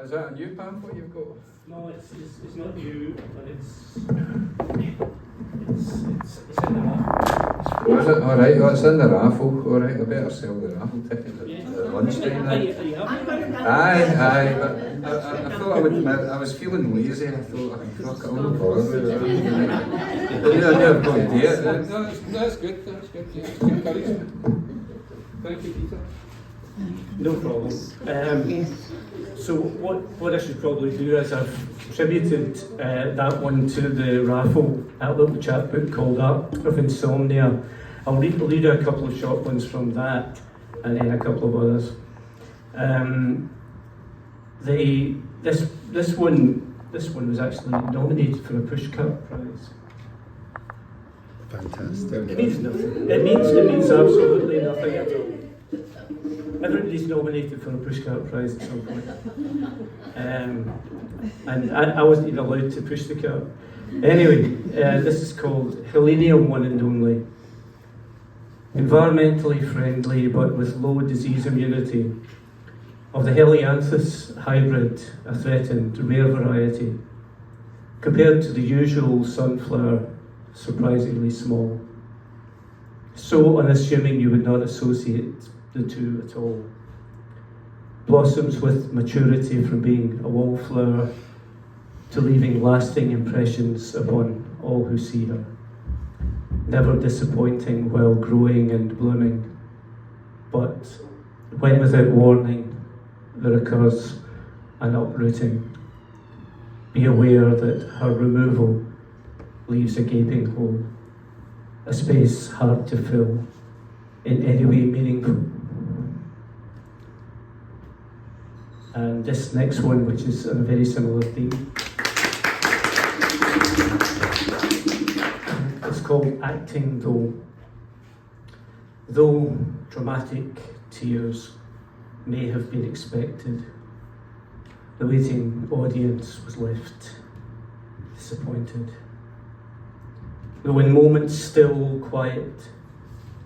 Is that a new pamphlet you've got? No, it's not new, but it's in the raffle. Was it? Alright, oh, it's in the raffle. Alright, I better sell the raffle ticket at lunchtime then. Aye, but I thought I was feeling lazy. I thought, fuck it, I'm not bothered with it. I knew I've got to do it. That's good, yeah. Encouragement. Thank you, Peter. No problem. So what I should probably do is I've attributed that one to the raffle, a little chapbook called Art of Insomnia. I'll read a couple of short ones from that, and then a couple of others. This one was actually nominated for a Pushcart Prize. Fantastic. It means nothing. It means absolutely nothing at all. Everybody's nominated for a Pushcart Prize at some point. And I wasn't even allowed to push the cart. Anyway, this is called Helenium One and Only. Environmentally friendly but with low disease immunity. Of the Helianthus hybrid, a threatened rare variety. Compared to the usual sunflower, surprisingly small. So unassuming you would not associate the two at all. Blossoms with maturity from being a wallflower to leaving lasting impressions upon all who see her. Never disappointing while growing and blooming, but when without warning there occurs an uprooting, be aware that her removal leaves a gaping hole, a space hard to fill in any way meaningful. And this next one, which is on a very similar theme, it's called Acting Though. Though dramatic tears may have been expected, the waiting audience was left disappointed. Though in moments still quiet,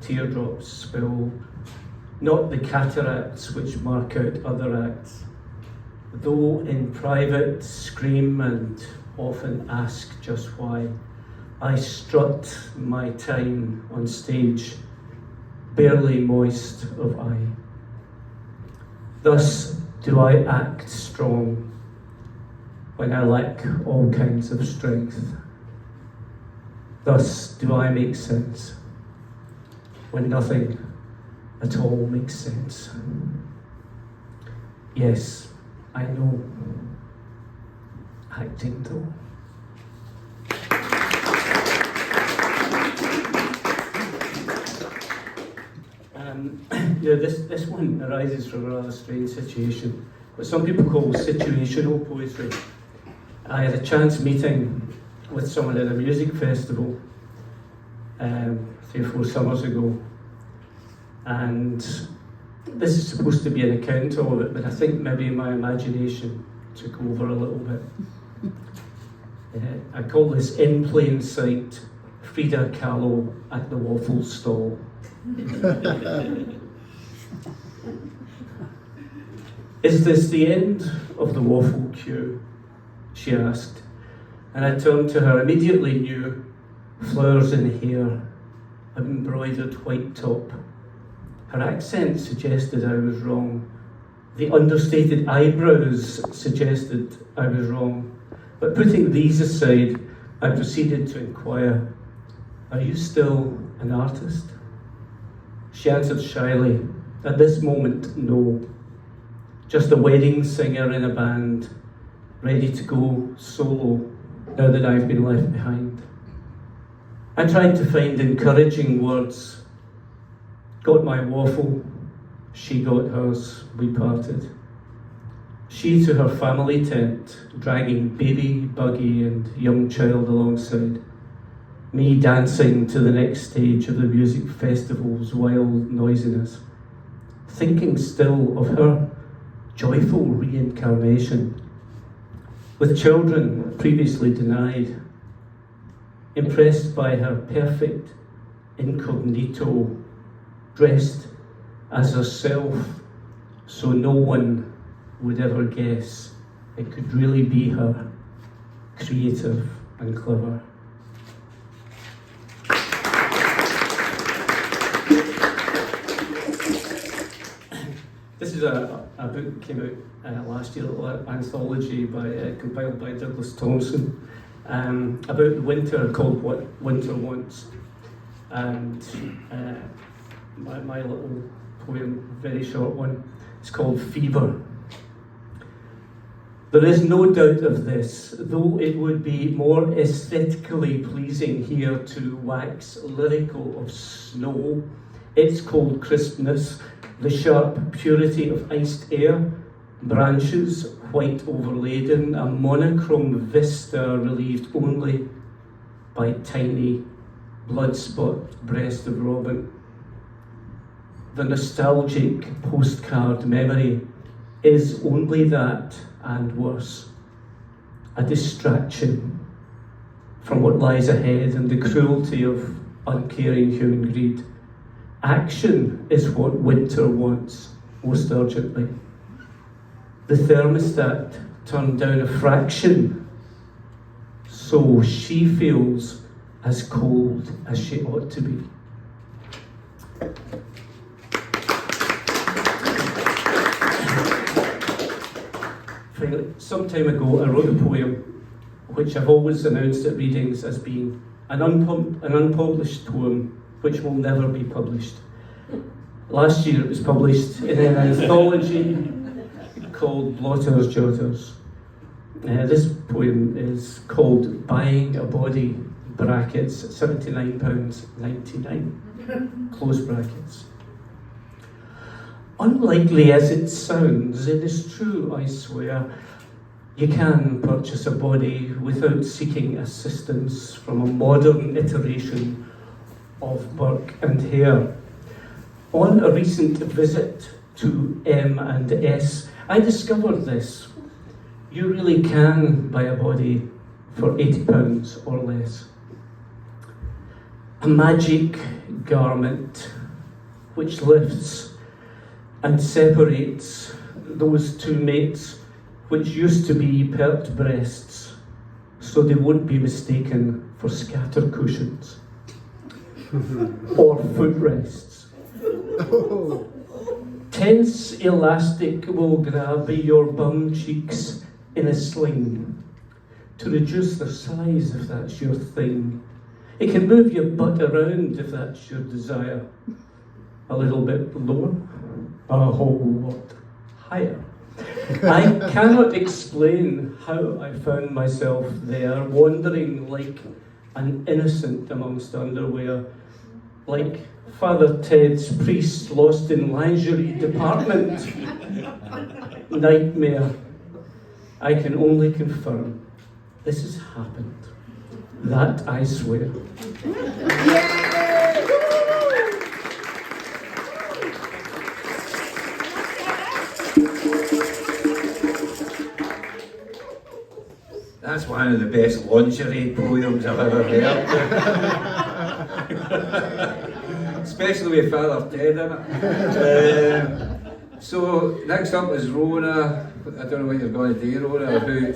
teardrops spill, not the cataracts which mark out other acts. Though in private scream and often ask just why, I strut my time on stage, barely moist of eye. Thus do I act strong when I lack all kinds of strength. Thus do I make sense when nothing at all makes sense. Yes, I know. Acting though. This one arises from a rather strange situation, what some people call situational poetry. I had a chance meeting with someone at a music festival 3 or 4 summers ago, and this is supposed to be an account of it, but I think maybe my imagination took over a little bit. I call this In Plain Sight, Frida Kahlo at the waffle stall. Is this the end of the waffle queue? She asked, and I turned to her, immediately knew flowers in hair, embroidered white top. Her accent suggested I was wrong. The understated eyebrows suggested I was wrong. But putting these aside, I proceeded to inquire, are you still an artist? She answered shyly, at this moment, no. Just a wedding singer in a band, ready to go solo now that I've been left behind. I tried to find encouraging words. Got my waffle, she got hers, we parted. She to her family tent, dragging baby, buggy and young child alongside. Me dancing to the next stage of the music festival's wild noisiness. Thinking still of her joyful reincarnation. With children previously denied. Impressed by her perfect incognito, dressed as herself, so no one would ever guess it could really be her, creative and clever. This is a book that came out last year, an anthology compiled by Douglas Thompson, about the winter, called What Winter Wants. And my little poem, very short one, is called Fever. There is no doubt of this, though it would be more aesthetically pleasing here to wax lyrical of snow, its cold crispness, the sharp purity of iced air, branches white overladen, a monochrome vista relieved only by tiny blood-spot breast of robin. The nostalgic postcard memory is only that and worse, a distraction from what lies ahead and the cruelty of uncaring human greed. Action is what winter wants most urgently. The thermostat turned down a fraction, so she feels as cold as she ought to be. Finally, some time ago I wrote a poem which I've always announced at readings as being an unpublished poem which will never be published. Last year it was published in an anthology called Blotters Jotters. This poem is called Buying a Body, brackets, £79.99, close brackets. Unlikely as it sounds, it is true, I swear. You can purchase a body without seeking assistance from a modern iteration of Burke and Hare. On a recent visit to M&S, I discovered this. You really can buy a body for £80 or less. A magic garment which lifts and separates those two mates which used to be pert breasts, so they won't be mistaken for scatter cushions or footrests. Tense elastic will grab your bum cheeks in a sling to reduce their size if that's your thing. It can move your butt around if that's your desire. A little bit lower, a whole lot higher. I cannot explain how I found myself there, wandering like an innocent amongst underwear, like Father Ted's priest lost in lingerie department. Nightmare. I can only confirm this has happened. That I swear. That's one of the best lingerie poems I've ever heard. Especially with Father Ted in it. So next up is Rona. I don't know what you're going to do, Rona, or who you're